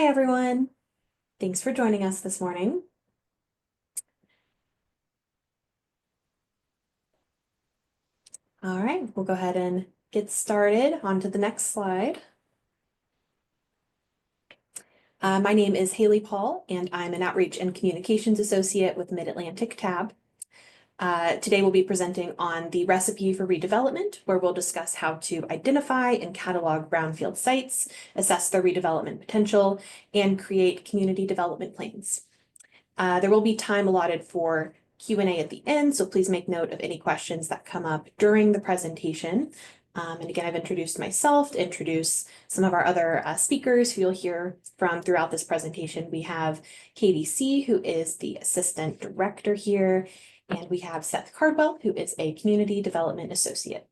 everyone. Thanks for joining us this morning. All right, we'll go ahead and get started. On to the next slide. My name is Haley Paul, and I'm an Outreach and Communications Associate with Mid-Atlantic TAB. Today we'll be presenting on the recipe for redevelopment, where we'll discuss how to identify and catalog brownfield sites, assess their redevelopment potential, and create community development plans. There will be time allotted for Q&A at the end, so please make note of any questions that come up during the presentation. And again, I've introduced myself to introduce some of our other speakers who you'll hear from throughout this presentation. We have Katie C., who is the Assistant Director here, and we have Seth Cardwell, who is a Community Development Associate.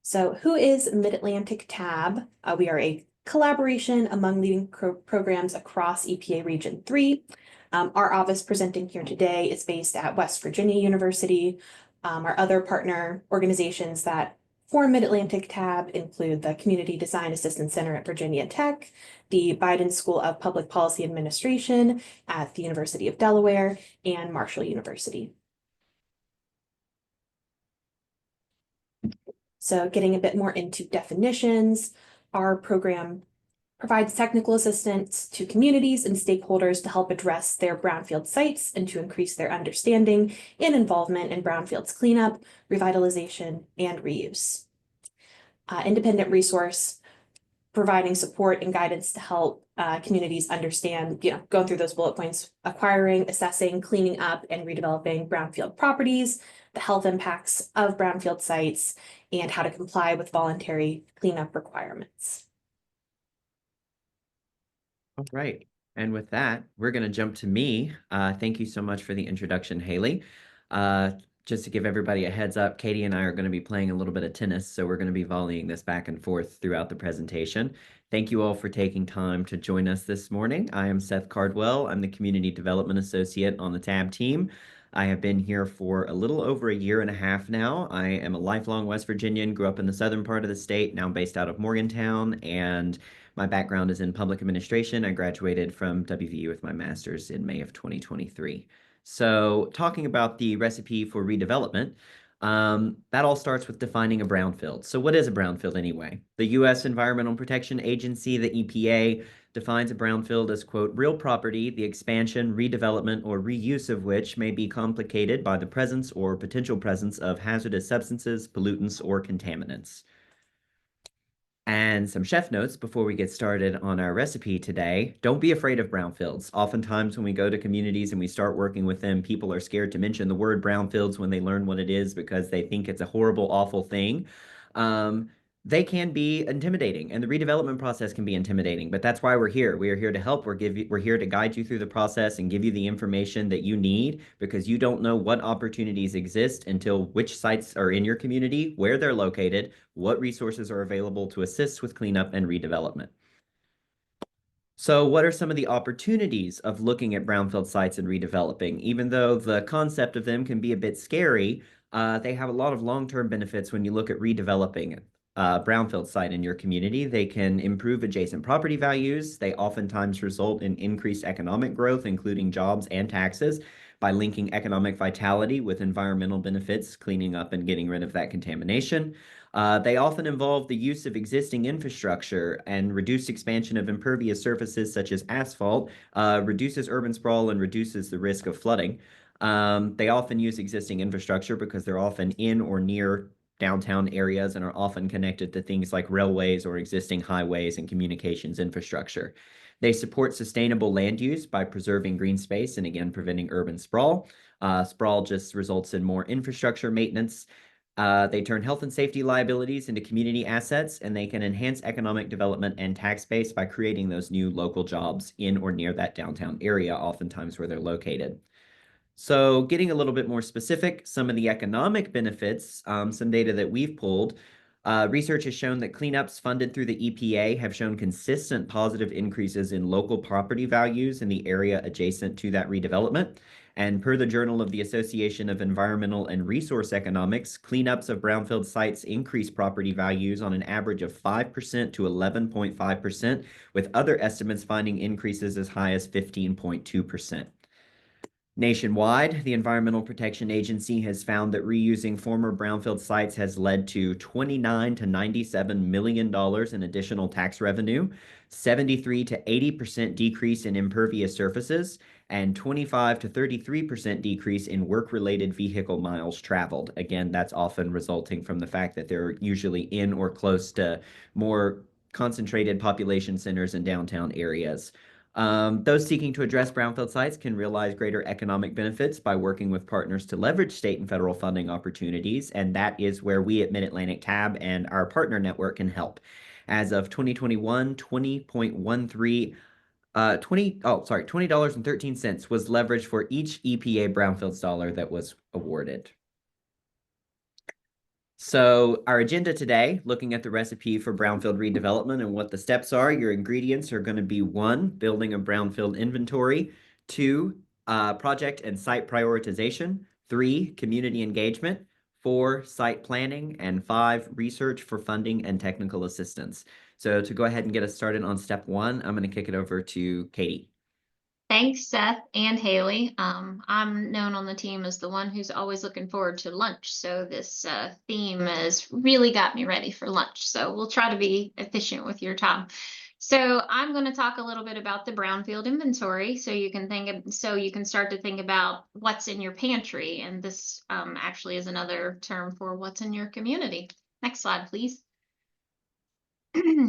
So who is Mid-Atlantic TAB? We are a collaboration among leading programs across EPA Region 3. Our office presenting here today is based at West Virginia University. Our other partner organizations that form Mid-Atlantic TAB include the Community Design Assistance Center at Virginia Tech, the Biden School of Public Policy Administration at the University of Delaware, and Marshall University. So getting a bit more into definitions, our program provides technical assistance to communities and stakeholders to help address their brownfield sites and to increase their understanding and involvement in brownfields cleanup, revitalization, and reuse. Independent resource, providing support and guidance to help communities understand, going through those bullet points, acquiring, assessing, cleaning up, and redeveloping brownfield properties, the health impacts of brownfield sites, and how to comply with voluntary cleanup requirements. All right. And with that, we're going to jump to me. Thank you so much for the introduction, Haley. Just to give everybody a heads up, Katie and I are going to be playing a little bit of tennis, so we're going to be volleying this back and forth throughout the presentation. Thank you all for taking time to join us this morning. I am Seth Cardwell. I'm the Community Development Associate on the TAB team. I have been here for a little over a year and a half now. I am a lifelong West Virginian, grew up in the southern part of the state, now based out of Morgantown, and my background is in public administration. I graduated from WVU with my master's in May of 2023. So talking about the recipe for redevelopment, that all starts with defining a brownfield. So what is a brownfield anyway? The U.S. Environmental Protection Agency, the EPA, defines a brownfield as, quote, real property, the expansion, redevelopment, or reuse of which may be complicated by the presence or potential presence of hazardous substances, pollutants, or contaminants. And some chef notes before we get started on our recipe today. Don't be afraid of brownfields. Oftentimes when we go to communities and we start working with them, people are scared to mention the word brownfields when they learn what it is because they think it's a horrible, awful thing. They can be intimidating, and the redevelopment process can be intimidating, but that's why we're here. We are here to help. We're here to guide you through the process and give you the information that you need because you don't know what opportunities exist until which sites are in your community, where they're located, what resources are available to assist with cleanup and redevelopment. So what are some of the opportunities of looking at brownfield sites and redeveloping? Even though the concept of them can be a bit scary, they have a lot of long-term benefits when you look at redeveloping brownfield site in your community. They can improve adjacent property values. They oftentimes result in increased economic growth, including jobs and taxes, by linking economic vitality with environmental benefits, cleaning up and getting rid of that contamination. They often involve the use of existing infrastructure, and reduced expansion of impervious surfaces such as asphalt reduces urban sprawl and reduces the risk of flooding. They often use existing infrastructure because they're often in or near downtown areas and are often connected to things like railways or existing highways and communications infrastructure. They support sustainable land use by preserving green space and, again, preventing urban sprawl. Sprawl just results in more infrastructure maintenance. They turn health and safety liabilities into community assets, and they can enhance economic development and tax base by creating those new local jobs in or near that downtown area, oftentimes where they're located. So getting a little bit more specific, some of the economic benefits, some data that we've pulled, research has shown that cleanups funded through the EPA have shown consistent positive increases in local property values in the area adjacent to that redevelopment. And per the Journal of the Association of Environmental and Resource Economics, cleanups of brownfield sites increase property values on an average of 5% to 11.5%, with other estimates finding increases as high as 15.2%. Nationwide, the Environmental Protection Agency has found that reusing former brownfield sites has led to $29 to $97 million in additional tax revenue, 73 to 80% decrease in impervious surfaces, and 25 to 33% decrease in work-related vehicle miles traveled. Again, that's often resulting from the fact that they're usually in or close to more concentrated population centers in downtown areas. Those seeking to address brownfield sites can realize greater economic benefits by working with partners to leverage state and federal funding opportunities, and that is where we at Mid-Atlantic TAB and our partner network can help. As of 2021, $20.13 was leveraged for each EPA brownfields dollar that was awarded. So our agenda today, looking at the recipe for brownfield redevelopment and what the steps are, your ingredients are going to be 1, building a brownfield inventory, 2, project and site prioritization, 3, community engagement, 4, site planning, and 5, research for funding and technical assistance. So to go ahead and get us started on step 1, I'm going to kick it over to Katie. Thanks, Seth and Haley. I'm known on the team as the one who's always looking forward to lunch. So this theme has really got me ready for lunch. So we'll try to be efficient with your time. So I'm going to talk a little bit about the brownfield inventory, so you can start to think about what's in your pantry. And this actually is another term for what's in your community. Next slide, please.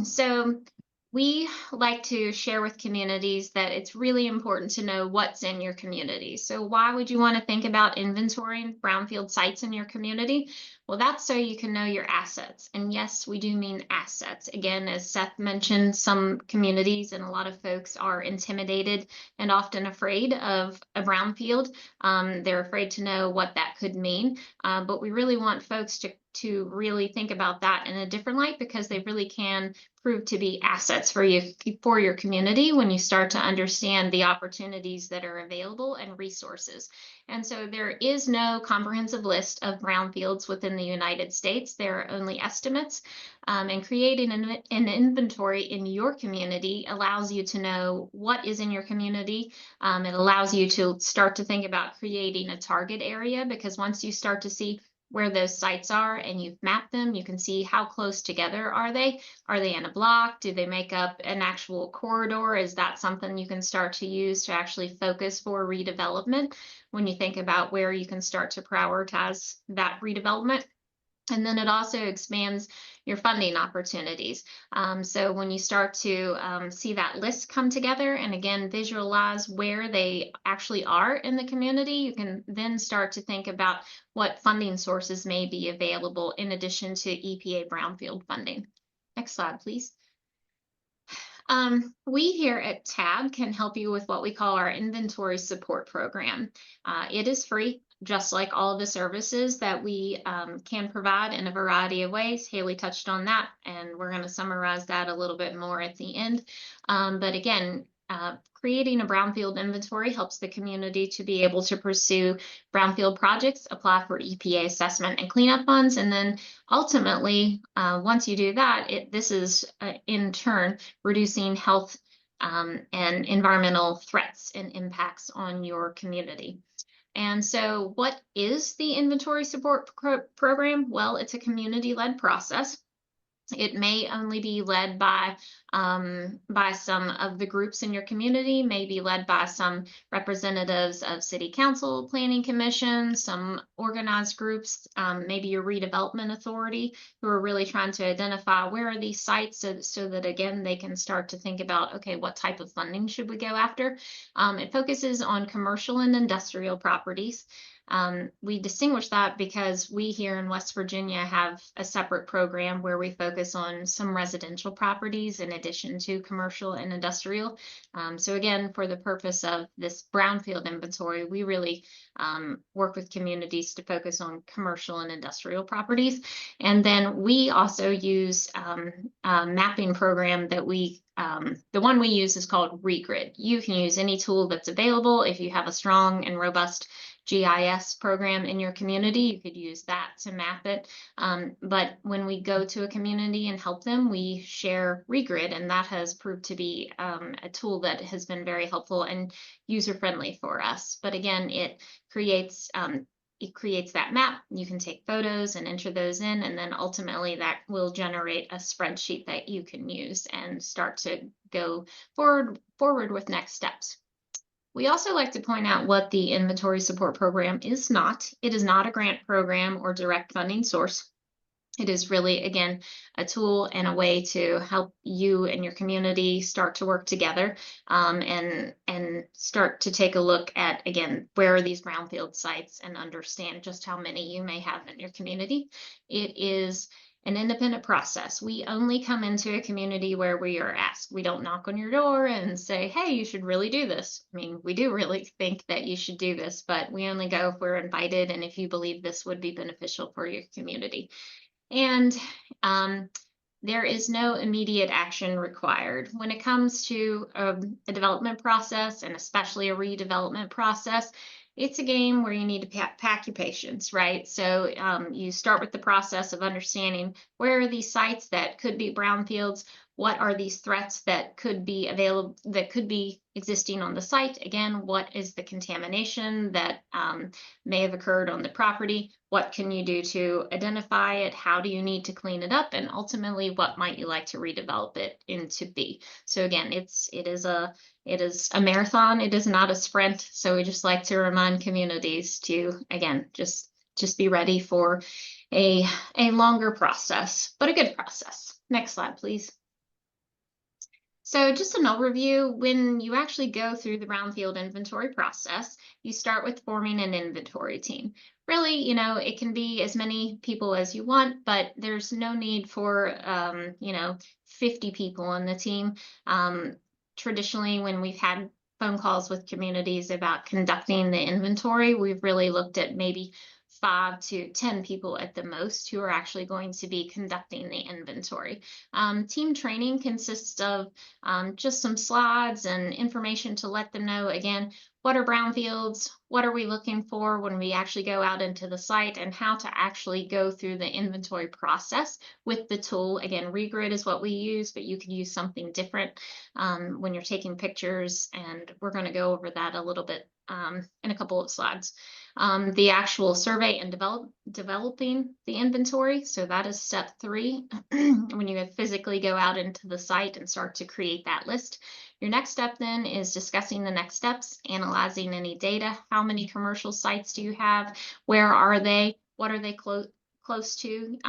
So we like to share with communities that it's really important to know what's in your community. So why would you want to think about inventorying brownfield sites in your community? Well, that's so you can know your assets. And yes, we do mean assets. Again, as Seth mentioned, some communities and a lot of folks are intimidated and often afraid of a brownfield. They're afraid to know what that could mean. But we really want folks to really think about that in a different light, because they really can prove to be assets for your community when you start to understand the opportunities that are available and resources. And so there is no comprehensive list of brownfields within the United States. There are only estimates, and creating an inventory in your community allows you to know what is in your community. It allows you to start to think about creating a target area, because once you start to see where those sites are and you've mapped them, you can see how close together are they. Are they in a block? Do they make up an actual corridor? Is that something you can start to use to actually focus for redevelopment when you think about where you can start to prioritize that redevelopment? And then it also expands your funding opportunities. So when you start to see that list come together and again, visualize where they actually are in the community, you can then start to think about what funding sources may be available in addition to EPA brownfield funding. Next slide, please. We here at TAB can help you with what we call our inventory support program. It is free, just like all of the services that we can provide in a variety of ways. Haley touched on that, and we're going to summarize that a little bit more at the end. But again, creating a brownfield inventory helps the community to be able to pursue brownfield projects, apply for EPA assessment and cleanup funds, and then ultimately, once you do that, this is in turn reducing health and environmental threats and impacts on your community. And so what is the inventory support program? Well, it's a community-led process. It may only be led by some of the groups in your community, may be led by some representatives of city council, planning commission, some organized groups, maybe your redevelopment authority, who are really trying to identify where are these sites so that, again, they can start to think about, okay, what type of funding should we go after? It focuses on commercial and industrial properties. We distinguish that because we here in West Virginia have a separate program where we focus on some residential properties in addition to commercial and industrial. So again, for the purpose of this brownfield inventory, we really work with communities to focus on commercial and industrial properties. And then we also use a mapping program that the one we use is called Regrid. You can use any tool that's available. If you have a strong and robust GIS program in your community, you could use that to map it. But when we go to a community and help them, we share Regrid, and that has proved to be a tool that has been very helpful and user-friendly for us. But again, it creates that map. You can take photos and enter those in, and then ultimately that will generate a spreadsheet that you can use and start to go forward with next steps. We also like to point out what the Inventory Support Program is not. It is not a grant program or direct funding source. It is really, again, a tool and a way to help you and your community start to work together and start to take a look at, again, where are these brownfield sites and understand just how many you may have in your community. It is an independent process. We only come into a community where we are asked. We don't knock on your door and say, hey, you should really do this. I mean, we do really think that you should do this, but we only go if we're invited and if you believe this would be beneficial for your community. And there is no immediate action required. When it comes to a development process, and especially a redevelopment process, it's a game where you need to pack your patience, right? So you start with the process of understanding where are these sites that could be brownfields, what are these threats that could be available, that could be existing on the site? Again, what is the contamination that may have occurred on the property? What can you do to identify it? How do you need to clean it up? And ultimately, what might you like to redevelop it into be? So again, it is a marathon. It is not a sprint. So we just like to remind communities to, again, just be ready for a longer process, but a good process. Next slide, please. So just an overview, when you actually go through the brownfield inventory process, you start with forming an inventory team. Really, it can be as many people as you want, but there's no need for, 50 people on the team. Traditionally, when we've had phone calls with communities about conducting the inventory, we've really looked at maybe 5 to 10 people at the most who are actually going to be conducting the inventory. Team training consists of just some slides and information to let them know, again, what are brownfields, what are we looking for when we actually go out into the site, and how to actually go through the inventory process with the tool. Again, Regrid is what we use, but you can use something different when you're taking pictures, and we're going to go over that a little bit in a couple of slides. The actual survey and developing the inventory. So that is step 3, when you physically go out into the site and start to create that list. Your next step then is discussing the next steps, analyzing any data. How many commercial sites do you have? Where are they? What are they close to?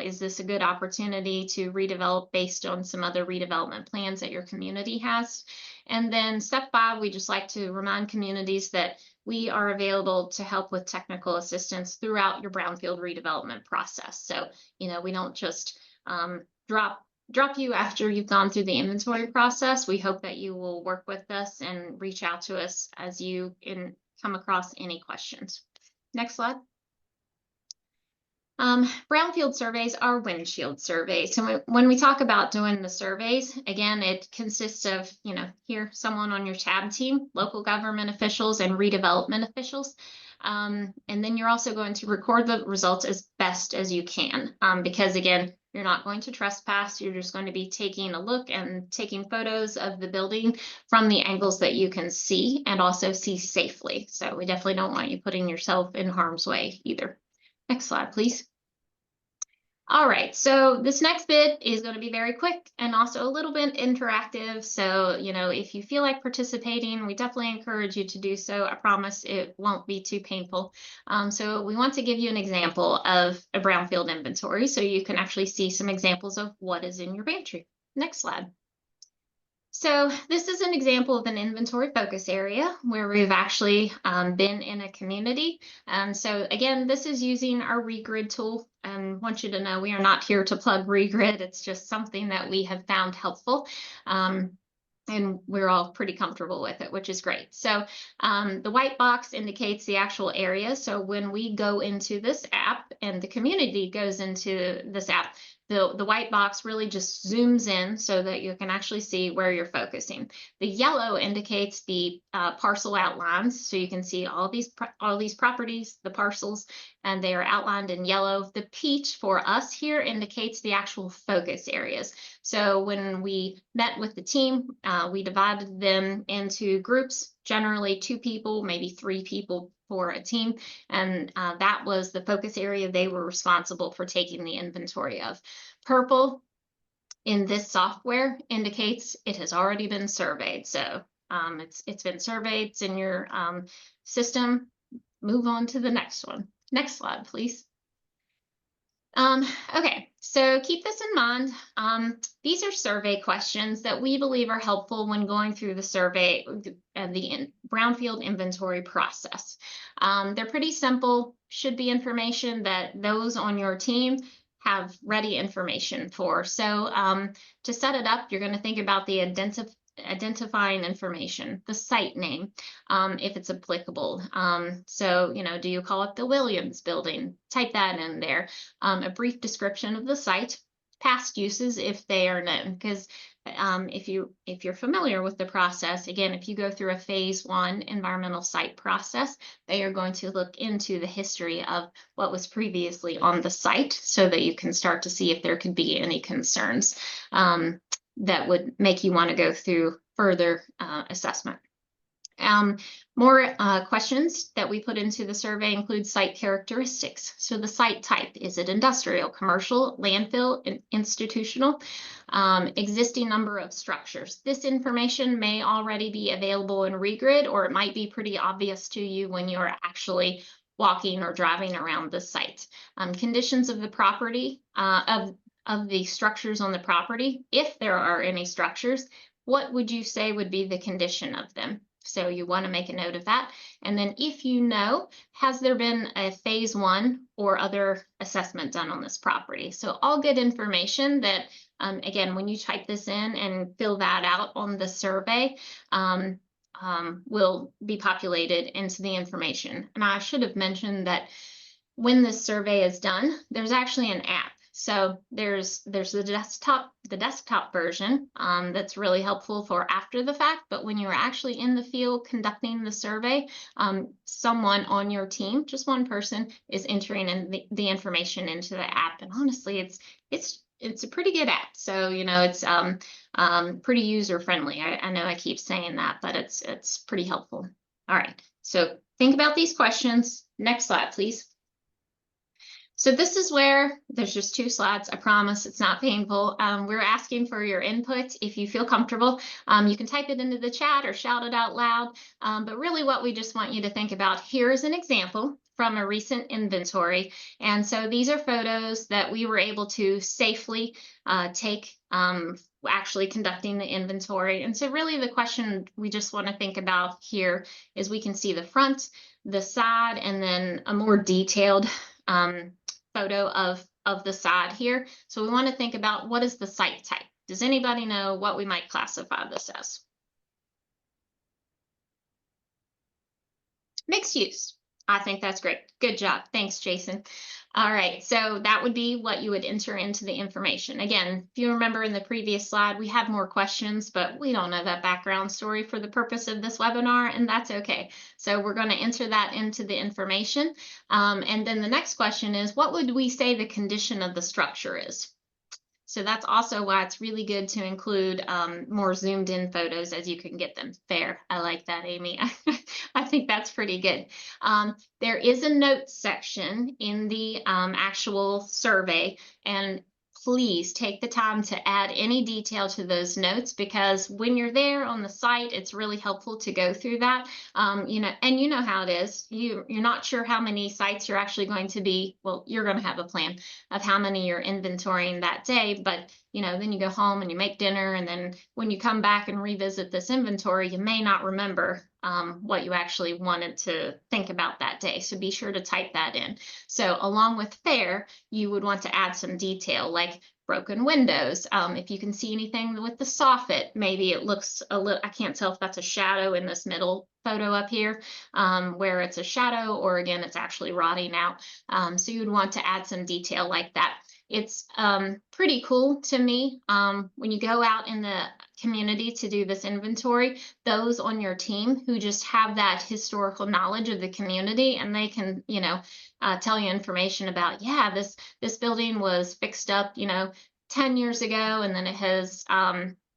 Is this a good opportunity to redevelop based on some other redevelopment plans that your community has? And then step 5, we just like to remind communities that we are available to help with technical assistance throughout your brownfield redevelopment process. So, we don't just drop you after you've gone through the inventory process. We hope that you will work with us and reach out to us as you come across any questions. Next slide. Brownfield surveys are windshield surveys. So when we talk about doing the surveys, again, it consists of, here, someone on your tab team, local government officials and redevelopment officials. And then you're also going to record the results as best as you can, because again, you're not going to trespass. You're just going to be taking a look and taking photos of the building from the angles that you can see and also see safely. So we definitely don't want you putting yourself in harm's way either. Next slide, please. All right, so this next bit is going to be very quick and also a little bit interactive. So, if you feel like participating, we definitely encourage you to do so. I promise it won't be too painful. So we want to give you an example of a brownfield inventory so you can actually see some examples of what is in your pantry. Next slide. So this is an example of an inventory focus area where we've actually been in a community. So again, this is using our regrid tool. And want you to know we are not here to plug regrid. It's just something that we have found helpful. And we're all pretty comfortable with it, which is great. So the white box indicates the actual area. So when we go into this app and the community goes into this app, the white box really just zooms in so that you can actually see where you're focusing. The yellow indicates the parcel outlines. So you can see all these properties, the parcels, and they are outlined in yellow. The peach for us here indicates the actual focus areas. So when we met with the team, we divided them into groups, generally 2 people, maybe 3 people for a team. And that was the focus area they were responsible for taking the inventory of. Purple in this software indicates it has already been surveyed. So it's been surveyed, it's in your system. Move on to the next one. Next slide, please. Okay, so keep this in mind. These are survey questions that we believe are helpful when going through the survey and the brownfield inventory process. They're pretty simple, should be information that those on your team have ready information for. So to set it up, you're going to think about the identifying information, the site name, if it's applicable. So, do you call it the Williams building? Type that in there. A brief description of the site, past uses if they are known, because if you're familiar with the process, again, if you go through a phase 1 environmental site process, they are going to look into the history of what was previously on the site so that you can start to see if there could be any concerns that would make you want to go through further assessment. More questions that we put into the survey include site characteristics. So the site type, is it industrial, commercial, landfill, institutional? Existing number of structures. This information may already be available in regrid, or it might be pretty obvious to you when you're actually walking or driving around the site. Conditions of the property, of the structures on the property, if there are any structures, what would you say would be the condition of them? So you want to make a note of that. And then if you know, has there been a phase 1 or other assessment done on this property? So all good information that, again, when you type this in and fill that out on the survey, will be populated into the information. And I should have mentioned that when this survey is done, there's actually an app. So there's the desktop version that's really helpful for after the fact. But when you're actually in the field conducting the survey, someone on your team, just one person, is entering in the information into the app. And honestly, it's a pretty good app. So it's pretty user friendly. I know I keep saying that, but it's pretty helpful. All right. So think about these questions. Next slide, please. So this is where there's just 2 slides. I promise it's not painful. We're asking for your input. If you feel comfortable, you can type it into the chat or shout it out loud. But really what we just want you to think about, here is an example from a recent inventory. And so these are photos that we were able to safely take actually conducting the inventory. And so really the question we just want to think about here is we can see the front, the side, and then a more detailed photo of the side here. So we want to think about, what is the site type? Does anybody know what we might classify this as? Mixed use. I think that's great. Good job. Thanks, Jason. All right, so that would be what you would enter into the information. Again, if you remember in the previous slide, we have more questions, but we don't know that background story for the purpose of this webinar, and that's okay. So we're going to enter that into the information. And then the next question is, what would we say the condition of the structure is? So that's also why it's really good to include more zoomed in photos as you can get them. Fair. I like that, Amy. I think that's pretty good. There is a notes section in the actual survey, and please take the time to add any detail to those notes, because when you're there on the site, it's really helpful to go through that. And you know how it is. You're not sure how many sites you're actually going to be. Well, you're going to have a plan of how many you're inventorying that day, but then you go home and you make dinner, and then when you come back and revisit this inventory, you may not remember what you actually wanted to think about that day. So be sure to type that in. So along with fair, you would want to add some detail like broken windows. If you can see anything with the soffit, maybe it looks a little, I can't tell if that's a shadow in this middle photo up here, where it's a shadow, or again, it's actually rotting out. So you would want to add some detail like that. It's pretty cool to me when you go out in the community to do this inventory, those on your team who just have that historical knowledge of the community, and they can, tell you information about, yeah, this building was fixed up, 10 years ago, and then it has,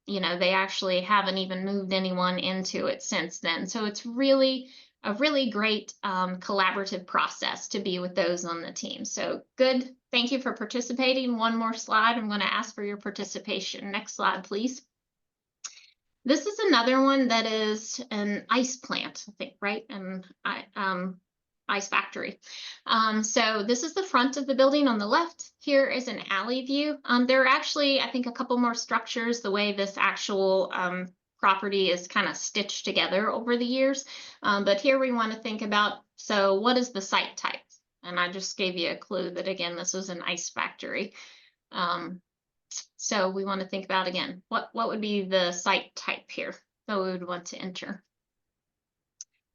they actually haven't even moved anyone into it since then. So it's really a really great collaborative process to be with those on the team. So good. Thank you for participating. One more slide. I'm going to ask for your participation. Next slide, please. This is another one that is an ice plant, I think, right? And ice factory. So this is the front of the building on the left. Here is an alley view. There are actually, I think, a couple more structures the way this actual property is kind of stitched together over the years. But here we want to think about, so what is the site type? And I just gave you a clue that, again, this was an ice factory. So we want to think about, again, what would be the site type here? So we would want to enter.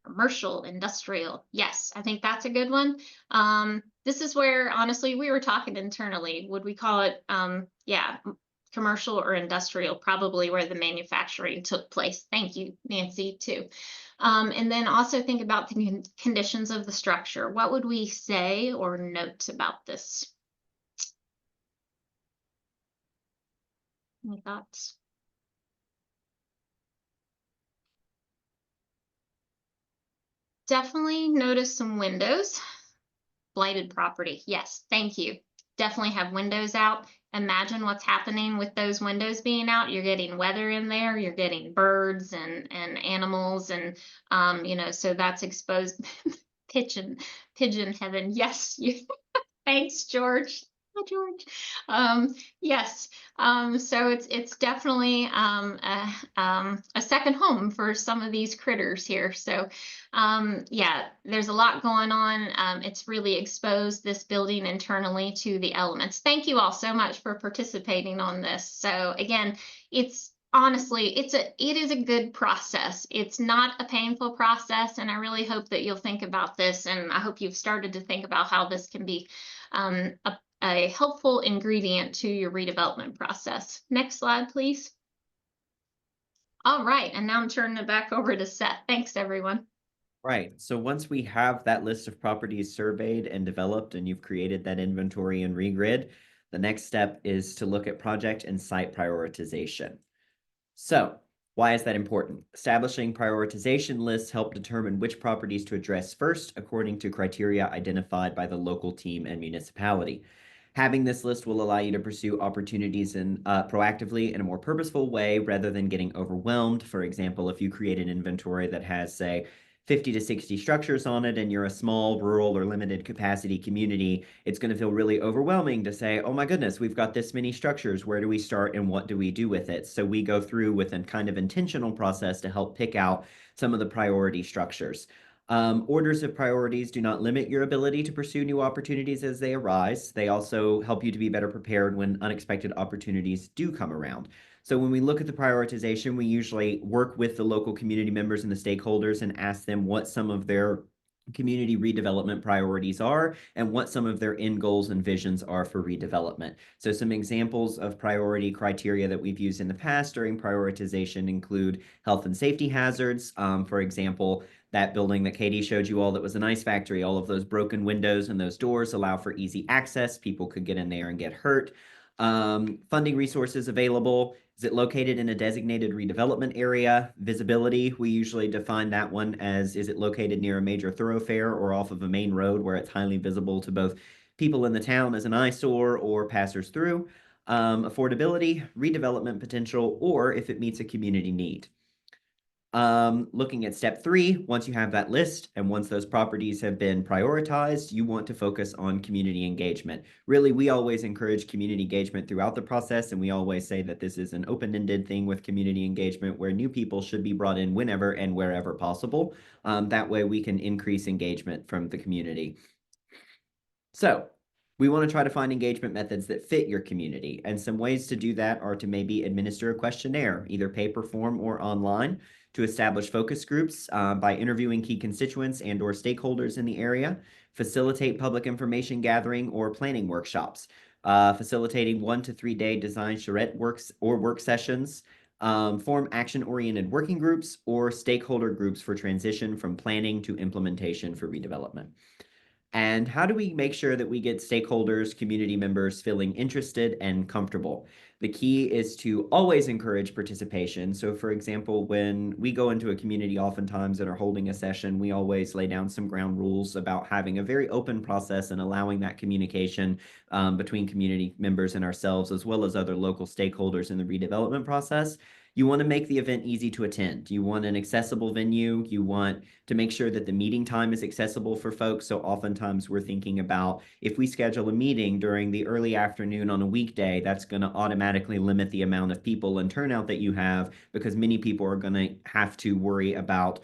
Commercial, industrial. Yes, I think that's a good one. This is where, honestly, we were talking internally. Would we call it, commercial or industrial? Probably where the manufacturing took place. Thank you, Nancy, too. And then also think about the conditions of the structure. What would we say or note about this? Any thoughts? Definitely notice some windows. Blighted property. Yes, thank you. Definitely have windows out. Imagine what's happening with those windows being out. You're getting weather in there. You're getting birds and animals, and so that's exposed. Pigeon heaven. Yes, you. Thanks, George. Hi, George. Yes. So it's definitely a second home for some of these critters here. So there's a lot going on. It's really exposed this building internally to the elements. Thank you all so much for participating on this. So again, honestly, it is a good process. It's not a painful process, and I really hope that you'll think about this, and I hope you've started to think about how this can be a helpful ingredient to your redevelopment process. Next slide, please. All right, and now I'm turning it back over to Seth. Thanks, everyone. Right. So once we have that list of properties surveyed and developed, and you've created that inventory and regrid, the next step is to look at project and site prioritization. So why is that important? Establishing prioritization lists help determine which properties to address first according to criteria identified by the local team and municipality. Having this list will allow you to pursue opportunities proactively in a more purposeful way rather than getting overwhelmed. For example, if you create an inventory that has, say, 50 to 60 structures on it, and you're a small, rural, or limited capacity community, it's going to feel really overwhelming to say, oh my goodness, we've got this many structures. Where do we start and what do we do with it? So we go through with a kind of intentional process to help pick out some of the priority structures. Orders of priorities do not limit your ability to pursue new opportunities as they arise. They also help you to be better prepared when unexpected opportunities do come around. So when we look at the prioritization, we usually work with the local community members and the stakeholders and ask them what some of their community redevelopment priorities are and what some of their end goals and visions are for redevelopment. So some examples of priority criteria that we've used in the past during prioritization include health and safety hazards. For example, that building that Katie showed you all that was an ice factory, all of those broken windows and those doors allow for easy access. People could get in there and get hurt. Funding resources available. Is it located in a designated redevelopment area? Visibility, we usually define that one as, is it located near a major thoroughfare or off of a main road where it's highly visible to both people in the town as an eyesore or passers through? affordability, redevelopment potential, or if it meets a community need. Looking at step 3, once you have that list and once those properties have been prioritized, you want to focus on community engagement. Really, we always encourage community engagement throughout the process, and we always say that this is an open-ended thing with community engagement where new people should be brought in whenever and wherever possible. That way we can increase engagement from the community. So we want to try to find engagement methods that fit your community. And some ways to do that are to maybe administer a questionnaire, either paper form or online, to establish focus groups by interviewing key constituents and or stakeholders in the area, facilitate public information gathering or planning workshops, facilitating 1 to 3 day design charrette works or work sessions, form action-oriented working groups or stakeholder groups for transition from planning to implementation for redevelopment. And how do we make sure that we get stakeholders, community members feeling interested and comfortable? The key is to always encourage participation. So for example, when we go into a community oftentimes and are holding a session, we always lay down some ground rules about having a very open process and allowing that communication between community members and ourselves, as well as other local stakeholders in the redevelopment process. You want to make the event easy to attend. You want an accessible venue. You want to make sure that the meeting time is accessible for folks. So oftentimes we're thinking about if we schedule a meeting during the early afternoon on a weekday, that's going to automatically limit the amount of people and turnout that you have because many people are going to have to worry about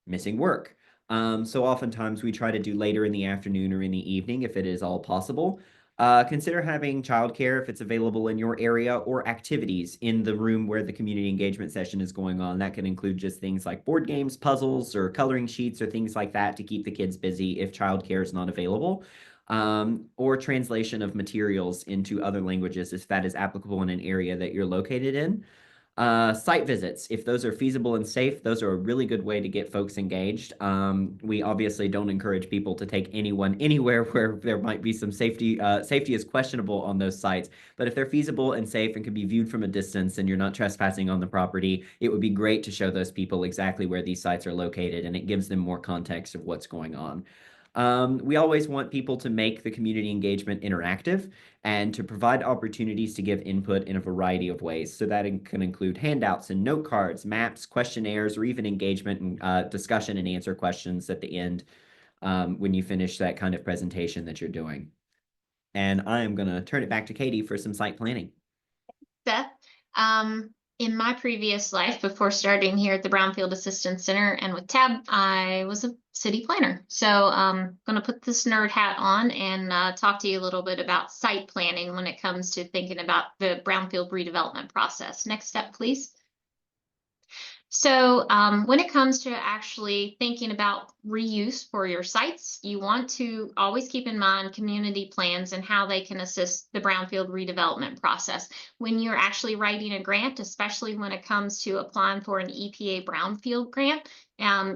missing work. So oftentimes we try to do later in the afternoon or in the evening if it is all possible. Consider having childcare if it's available in your area or activities in the room where the community engagement session is going on. That can include just things like board games, puzzles, or coloring sheets or things like that to keep the kids busy if childcare is not available. Or translation of materials into other languages if that is applicable in an area that you're located in. Site visits, if those are feasible and safe, those are a really good way to get folks engaged. We obviously don't encourage people to take anyone anywhere where there might be some safety. Safety is questionable on those sites, but if they're feasible and safe and can be viewed from a distance and you're not trespassing on the property, it would be great to show those people exactly where these sites are located, and it gives them more context of what's going on. We always want people to make the community engagement interactive and to provide opportunities to give input in a variety of ways. So that can include handouts and note cards, maps, questionnaires, or even engagement and discussion and answer questions at the end when you finish that kind of presentation that you're doing. And I am going to turn it back to Katie for some site planning. Seth, in my previous life, before starting here at the Brownfield Assistance Center and with TAB, I was a city planner. So I'm going to put this nerd hat on and talk to you a little bit about site planning when it comes to thinking about the Brownfield redevelopment process. Next step, please. So when it comes to actually thinking about reuse for your sites, you want to always keep in mind community plans and how they can assist the brownfield redevelopment process. When you're actually writing a grant, especially when it comes to applying for an EPA brownfield grant,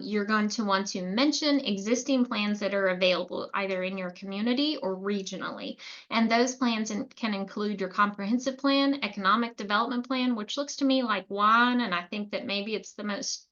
you're going to want to mention existing plans that are available either in your community or regionally. And those plans can include your comprehensive plan, economic development plan, which looks to me like one, and I think that maybe it's the most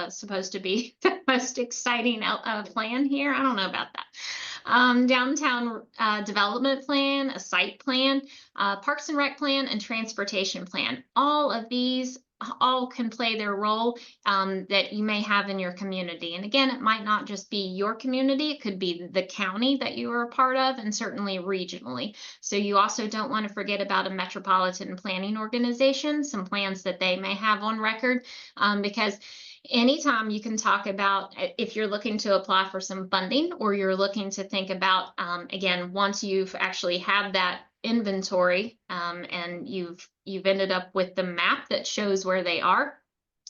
supposed to be the most exciting plan here. I don't know about that. Downtown development plan, a site plan, parks and rec plan, and transportation plan. All of these all can play their role that you may have in your community. And again, it might not just be your community, it could be the county that you are a part of, and certainly regionally. So you also don't want to forget about a metropolitan planning organization, some plans that they may have on record, because anytime you can talk about if you're looking to apply for some funding or you're looking to think about, again, once you've actually had that inventory and you've ended up with the map that shows where they are.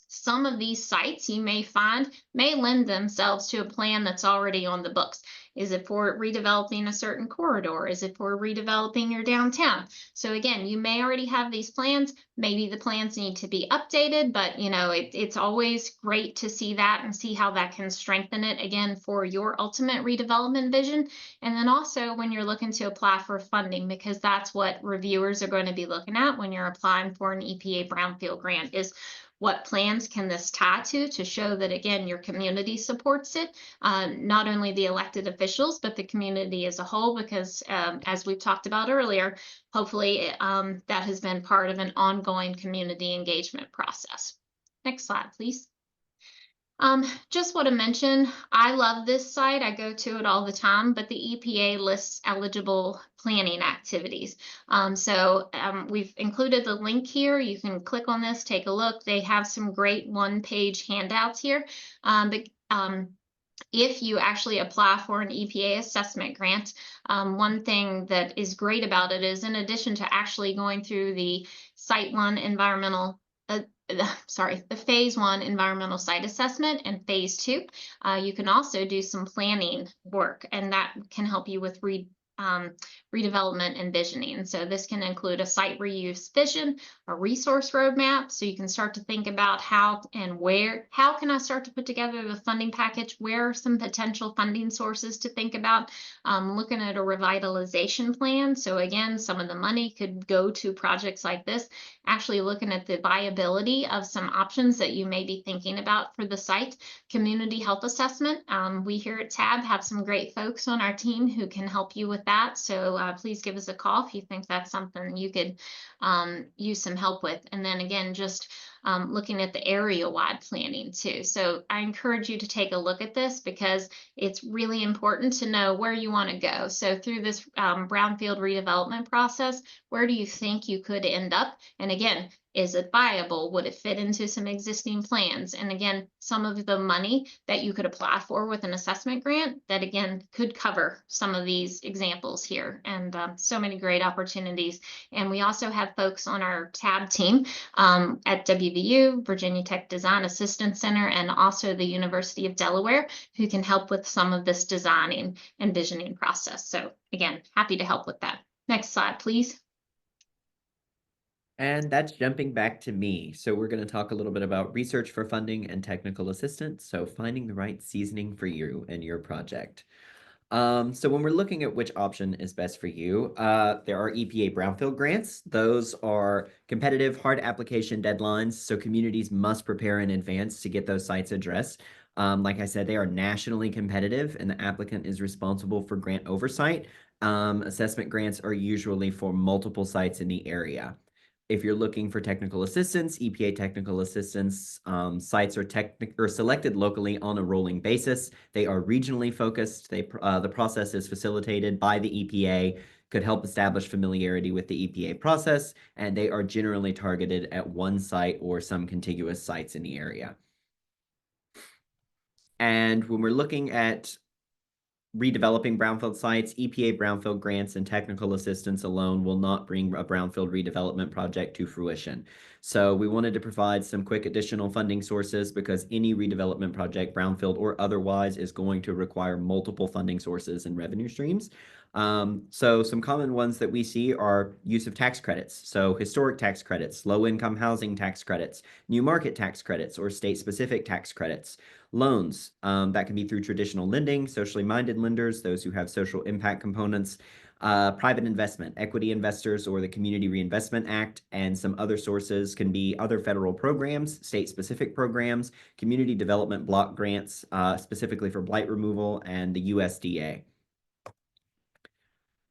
Some of these sites you may find may lend themselves to a plan that's already on the books. Is it for redeveloping a certain corridor? Is it for redeveloping your downtown? So again, you may already have these plans. Maybe the plans need to be updated, but you know, it's always great to see that and see how that can strengthen it again for your ultimate redevelopment vision. And then also when you're looking to apply for funding, because that's what reviewers are going to be looking at when you're applying for an EPA brownfield grant, is what plans can this tie to show that, again, your community supports it, not only the elected officials, but the community as a whole, because as we've talked about earlier, hopefully that has been part of an ongoing community engagement process. Next slide, please. Just want to mention, I love this site. I go to it all the time, but the EPA lists eligible planning activities. We've included the link here. You can click on this, take a look. They have some great one-page handouts here. If you actually apply for an EPA assessment grant, one thing that is great about it is, in addition to actually going through the Site 1 environmental the phase 1 environmental site assessment and phase 2, you can also do some planning work, and that can help you with redevelopment and visioning. So this can include a site reuse vision, a resource roadmap, so you can start to think about how can I start to put together the funding package, where are some potential funding sources to think about, looking at a revitalization plan. So again, some of the money could go to projects like this, actually looking at the viability of some options that you may be thinking about for the site. Community health assessment. We here at TAB have some great folks on our team who can help you with that. So please give us a call if you think that's something you could use some help with. And then again, just looking at the area-wide planning too. So I encourage you to take a look at this, because it's really important to know where you want to go. So through this brownfield redevelopment process, where do you think you could end up? And again, is it viable? Would it fit into some existing plans? And again, some of the money that you could apply for with an assessment grant that, again, could cover some of these examples here, and so many great opportunities. And we also have folks on our TAB team at WVU, Virginia Tech Design Assistance Center, and also the University of Delaware, who can help with some of this designing and visioning process. So again, happy to help with that. Next slide, please. And that's jumping back to me. So we're going to talk a little bit about research for funding and technical assistance. So finding the right seasoning for you and your project. So when we're looking at which option is best for you, there are EPA brownfield grants. Those are competitive, hard application deadlines, so communities must prepare in advance to get those sites addressed. Like I said, they are nationally competitive, and the applicant is responsible for grant oversight. Assessment grants are usually for multiple sites in the area. If you're looking for technical assistance, EPA technical assistance sites are selected locally on a rolling basis. They are regionally focused. The process is facilitated by the EPA, could help establish familiarity with the EPA process, and they are generally targeted at one site or some contiguous sites in the area. And when we're looking at redeveloping brownfield sites, EPA brownfield grants and technical assistance alone will not bring a brownfield redevelopment project to fruition. So we wanted to provide some quick additional funding sources, because any redevelopment project, brownfield or otherwise, is going to require multiple funding sources and revenue streams. So some common ones that we see are use of tax credits. So historic tax credits, low-income housing tax credits, new market tax credits, or state-specific tax credits. Loans, that can be through traditional lending, socially minded lenders, those who have social impact components, private investment, equity investors, or the Community Reinvestment Act, and some other sources can be other federal programs, state-specific programs, community development block grants, specifically for blight removal, and the USDA.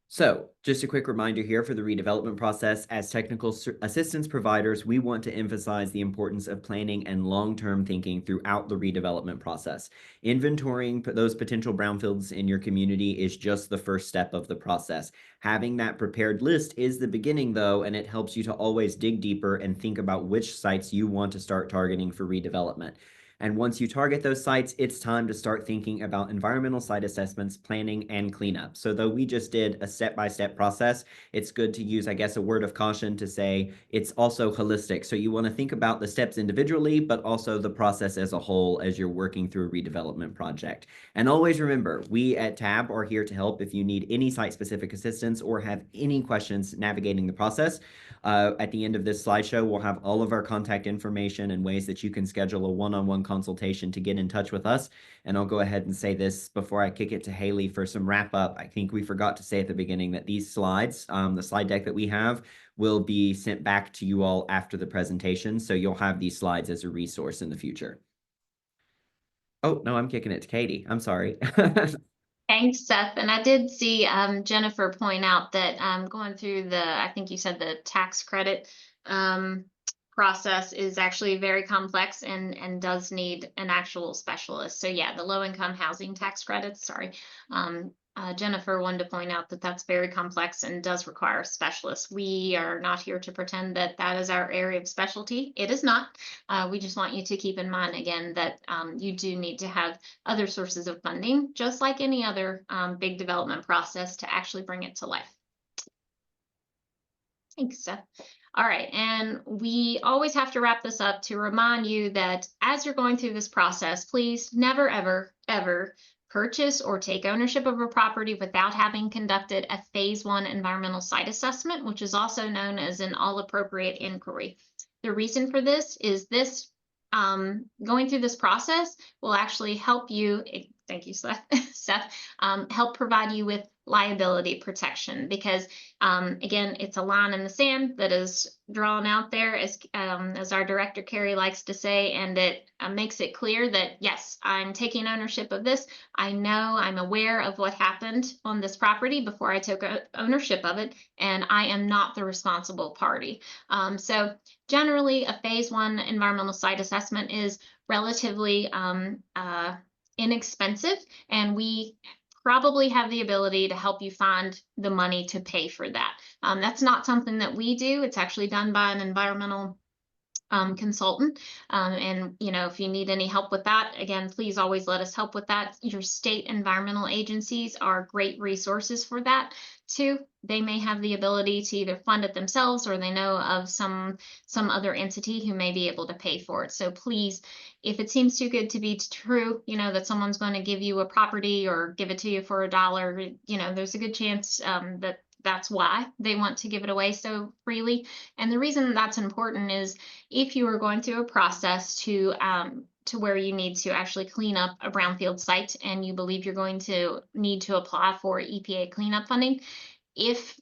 So just a quick reminder here for the redevelopment process. As technical assistance providers, we want to emphasize the importance of planning and long-term thinking throughout the redevelopment process. Inventorying those potential brownfields in your community is just the first step of the process. Having that prepared list is the beginning, though, and it helps you to always dig deeper and think about which sites you want to start targeting for redevelopment. And once you target those sites, it's time to start thinking about environmental site assessments, planning, and cleanup. So though we just did a step-by-step process, it's good to use, I guess, a word of caution to say it's also holistic. So you want to think about the steps individually, but also the process as a whole as you're working through a redevelopment project. And always remember, we at TAB are here to help if you need any site-specific assistance or have any questions navigating the process. At the end of this slideshow, we'll have all of our contact information and ways that you can schedule a one-on-one consultation to get in touch with us. And I'll go ahead and say this before I kick it to Haley for some wrap up. I think we forgot to say at the beginning that these slides, the slide deck that we have, will be sent back to you all after the presentation. So you'll have these slides as a resource in the future. Oh, no, I'm kicking it to Katie. I'm sorry. Thanks, Seth. And I did see Jennifer point out that going through I think you said the tax credit process is actually very complex and does need an actual specialist. So yeah, the low-income housing tax credits, sorry. Jennifer wanted to point out that that's very complex and does require a specialist. We are not here to pretend that that is our area of specialty. It is not. We just want you to keep in mind, again, that you do need to have other sources of funding, just like any other big development process, to actually bring it to life. Thanks, Seth. All right, and we always have to wrap this up to remind you that as you're going through this process, please never, ever, ever purchase or take ownership of a property without having conducted a phase 1 environmental site assessment, which is also known as an all appropriate inquiry. The reason for this is going through this process will actually help you, thank you, Seth, help provide you with liability protection, because again, it's a line in the sand that is drawn out there, as our director Carrie likes to say, and it makes it clear that yes, I'm taking ownership of this. I know, I'm aware of what happened on this property before I took ownership of it, and I am not the responsible party. So generally, a phase 1 environmental site assessment is relatively inexpensive, and we probably have the ability to help you find the money to pay for that. That's not something that we do. It's actually done by an environmental consultant. And if you need any help with that, again, please always let us help with that. Your state environmental agencies are great resources for that too. They may have the ability to either fund it themselves, or they know of some other entity who may be able to pay for it. So please, if it seems too good to be true, that someone's going to give you a property or give it to you for $1, there's a good chance that that's why they want to give it away so freely. And the reason that's important is if you are going through a process to where you need to actually clean up a brownfield site, and you believe you're going to need to apply for EPA cleanup funding, if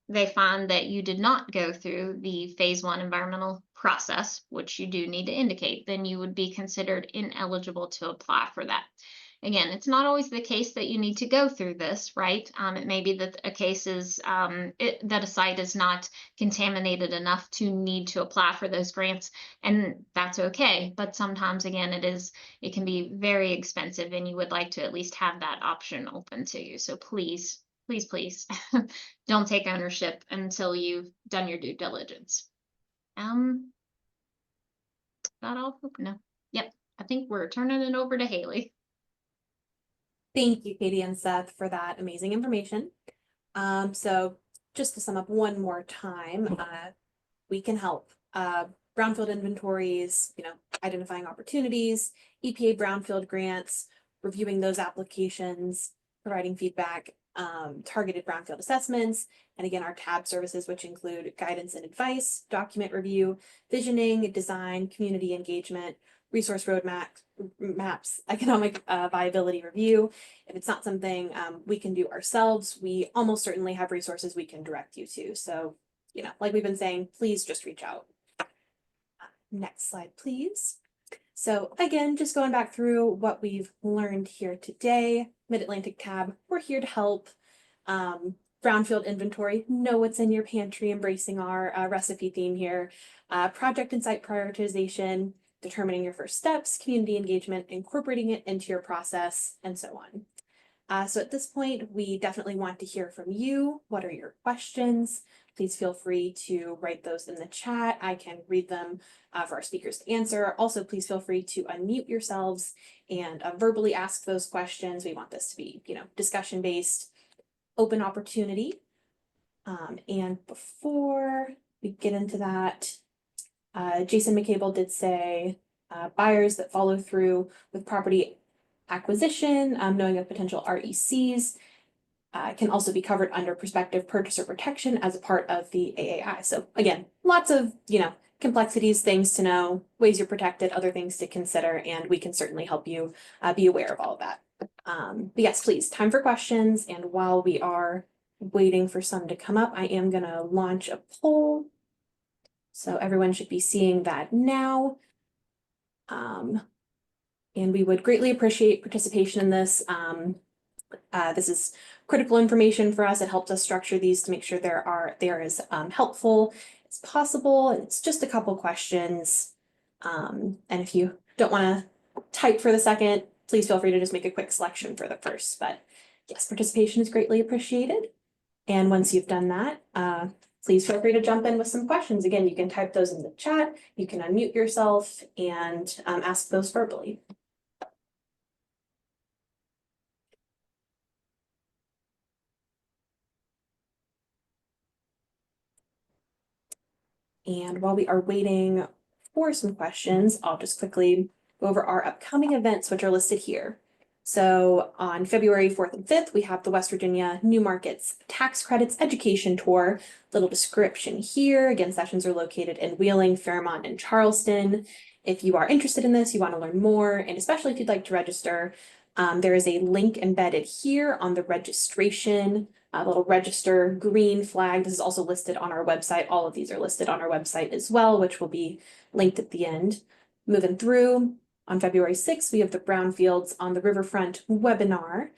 they find that you did not go through the phase 1 environmental process, which you do need to indicate, then you would be considered ineligible to apply for that. Again, it's not always the case that you need to go through this, right? It may be that a case is that a site is not contaminated enough to need to apply for those grants, and that's okay. But sometimes, again, it can be very expensive, and you would like to at least have that option open to you. So please, please, please don't take ownership until you've done your due diligence. That all? No. Yep. I think we're turning it over to Haley. Thank you, Katie and Seth, for that amazing information. So just to sum up one more time, we can help. Brownfield inventories, identifying opportunities, EPA brownfield grants, reviewing those applications, providing feedback, targeted brownfield assessments, and again, our tab services, which include guidance and advice, document review, visioning, design, community engagement, resource maps, economic viability review. If it's not something we can do ourselves, we almost certainly have resources we can direct you to. So, like we've been saying, please just reach out. Next slide, please. So again, just going back through what we've learned here today, Mid-Atlantic Tab, we're here to help. Brownfield inventory, know what's in your pantry, embracing our recipe theme here. Project and site prioritization, determining your first steps, community engagement, incorporating it into your process, and so on. So at this point, we definitely want to hear from you. What are your questions? Please feel free to write those in the chat. I can read them for our speakers to answer. Also, please feel free to unmute yourselves and verbally ask those questions. We want this to be, discussion-based, open opportunity. And before we get into that, Jason McCable did say buyers that follow through with property acquisition, knowing of potential RECs, can also be covered under prospective purchaser protection as a part of the AAI. So again, lots of, complexities, things to know, ways you're protected, other things to consider, and we can certainly help you be aware of all of that. But yes, please, time for questions. And while we are waiting for some to come up, I am gonna launch a poll. So everyone should be seeing that now. And we would greatly appreciate participation in this. This is critical information for us. It helps us structure these to make sure they're as helpful as possible. And it's just a couple questions. And if you don't want to type for the second, please feel free to just make a quick selection for the first. But yes, participation is greatly appreciated. And once you've done that, please feel free to jump in with some questions. Again, you can type those in the chat, you can unmute yourself and ask those verbally. And while we are waiting for some questions, I'll just quickly go over our upcoming events, which are listed here. So on February 4th and 5th, we have the West Virginia New Markets Tax Credits Education Tour. Little description here. Again, sessions are located in Wheeling, Fairmont, and Charleston. If you are interested in this, you want to learn more, and especially if you'd like to register, there is a link embedded here on the registration. A little register green flag. This is also listed on our website. All of these are listed on our website as well, which will be linked at the end. Moving through, on February 6th, we have the Brownfields on the Riverfront webinar.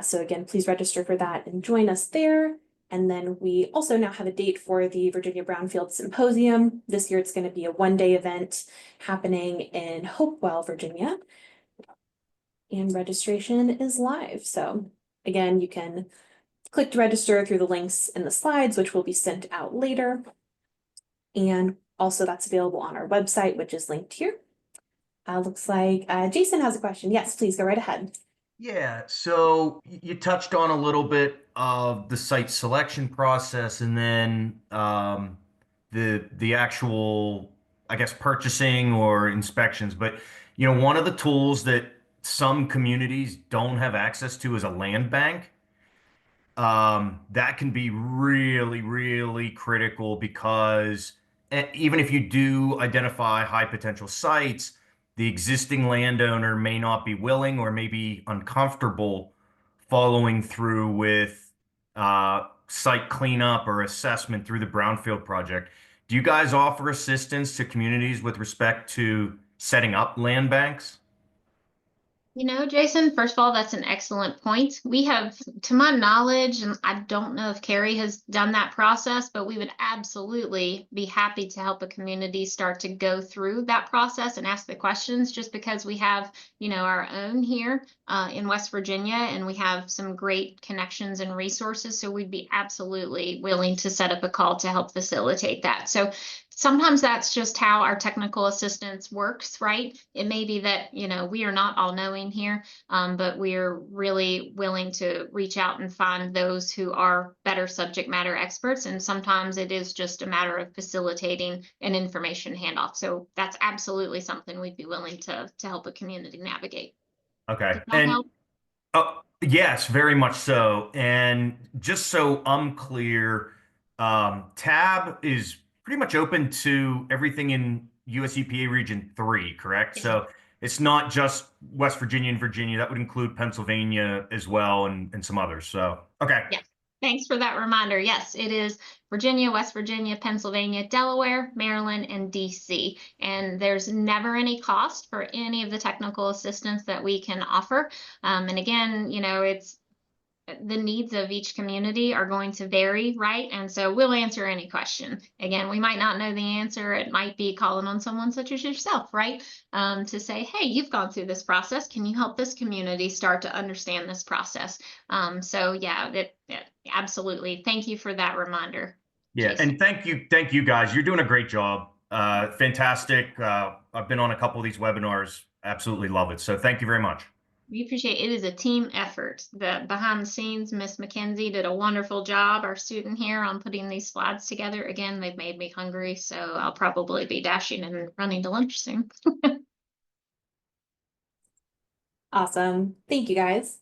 So again, please register for that and join us there. And then we also now have a date for the Virginia Brownfield Symposium. This year it's going to be a one-day event happening in Hopewell, Virginia. And registration is live. So again, you can click to register through the links in the slides, which will be sent out later. And also that's available on our website, which is linked here. Looks like Jason has a question. Yes, please go right ahead. Yeah, so you touched on a little bit of the site selection process and then the actual, I guess, purchasing or inspections. But, one of the tools that some communities don't have access to is a land bank. That can be really, really critical because even if you do identify high potential sites, the existing landowner may not be willing or may be uncomfortable following through with site cleanup or assessment through the Brownfield project. Do you guys offer assistance to communities with respect to setting up land banks? Jason, first of all, that's an excellent point. We have, to my knowledge, and I don't know if Carrie has done that process, but we would absolutely be happy to help a community start to go through that process and ask the questions, just because we have, our own here in West Virginia, and we have some great connections and resources. So we'd be absolutely willing to set up a call to help facilitate that. So sometimes that's just how our technical assistance works, right? It may be that, we are not all knowing here, but we're really willing to reach out and find those who are better subject matter experts. And sometimes it is just a matter of facilitating an information handoff. So that's absolutely something we'd be willing to help a community navigate. Okay. Does that help? Yes, very much so. And just so I'm clear, TAB is pretty much open to everything in US EPA Region 3, correct? Yes. So it's not just West Virginia and Virginia. That would include Pennsylvania as well and some others. So, okay. Yes. Thanks for that reminder. Yes, it is Virginia, West Virginia, Pennsylvania, Delaware, Maryland, and DC. And there's never any cost for any of the technical assistance that we can offer. And again, it's the needs of each community are going to vary, right? And so we'll answer any question. Again, we might not know the answer. It might be calling on someone such as yourself, right? To say, hey, you've gone through this process. Can you help this community start to understand this process? So yeah, absolutely. Thank you for that reminder. Yeah, Jason. and thank you guys. You're doing a great job. Fantastic. I've been on a couple of these webinars. Absolutely love it. So thank you very much. We appreciate it. It is a team effort. The behind the scenes, Miss Mackenzie did a wonderful job, our student here, on putting these slides together. Again, they've made me hungry, so I'll probably be dashing and running to lunch soon. Awesome. Thank you, guys.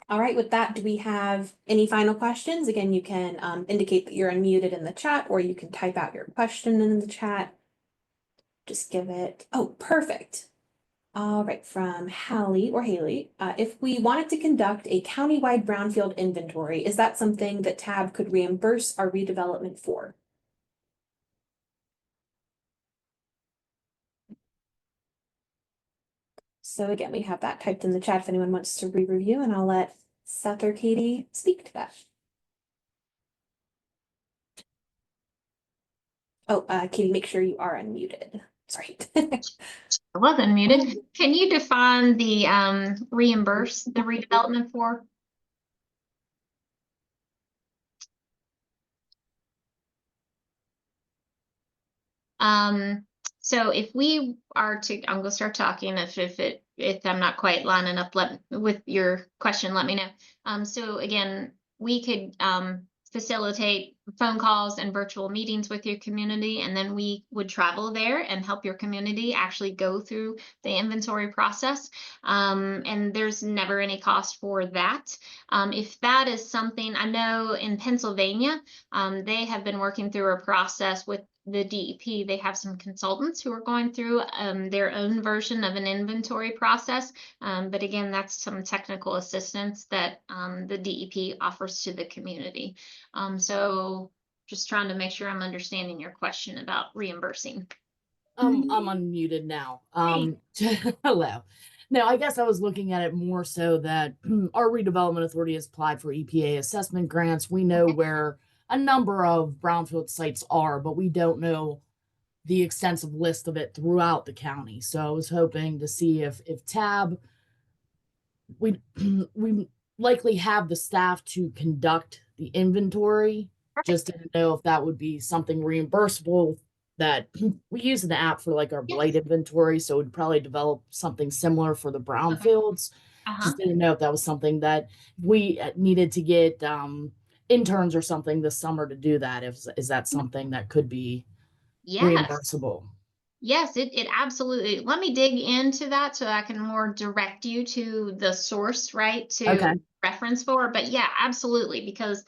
All right, with that, do we have any final questions? Again, you can indicate that you're unmuted in the chat, or you can type out your question in the chat. Just give it, oh, perfect. All right, from Hallie or Haley, if we wanted to conduct a countywide brownfield inventory, is that something that TAB could reimburse our redevelopment for? So again, we have that typed in the chat if anyone wants to re-review, and I'll let Seth or Katie speak to that. Oh, Katie, make sure you are unmuted. Sorry. I was unmuted. Can you define the reimburse the redevelopment for? So if we are to, I'm gonna start talking. If I'm not quite lining up with your question, let me know. So again, we could facilitate phone calls and virtual meetings with your community, and then we would travel there and help your community actually go through the inventory process. And there's never any cost for that. If that is something, I know in Pennsylvania, they have been working through a process with the DEP. They have some consultants who are going through their own version of an inventory process. But again, that's some technical assistance that the DEP offers to the community. So just trying to make sure I'm understanding your question about reimbursing. I'm unmuted now. Hello. No, I guess I was looking at it more so that our redevelopment authority has applied for EPA assessment grants. We know where a number of brownfield sites are, but we don't know the extensive list of it throughout the county. So I was hoping to see if TAB, we likely have the staff to conduct the inventory. Just didn't know if that would be something reimbursable, that we use an app for like our blight inventory, so we'd probably develop something similar for the brownfields. Just didn't know if that was something that we needed to get interns or something this summer to do that. Is that something that could be reimbursable? Yes, it absolutely. Let me dig into that so I can more direct you to the source, right, to reference for. But yeah, absolutely, because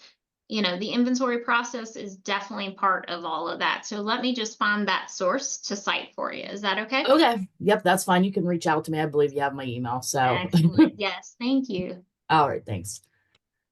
the inventory process is definitely part of all of that. So let me just find that source to cite for you. Is that okay? Okay. Yep, that's fine. You can reach out to me. I believe you have my email. So excellent. Yes, thank you. All right, thanks.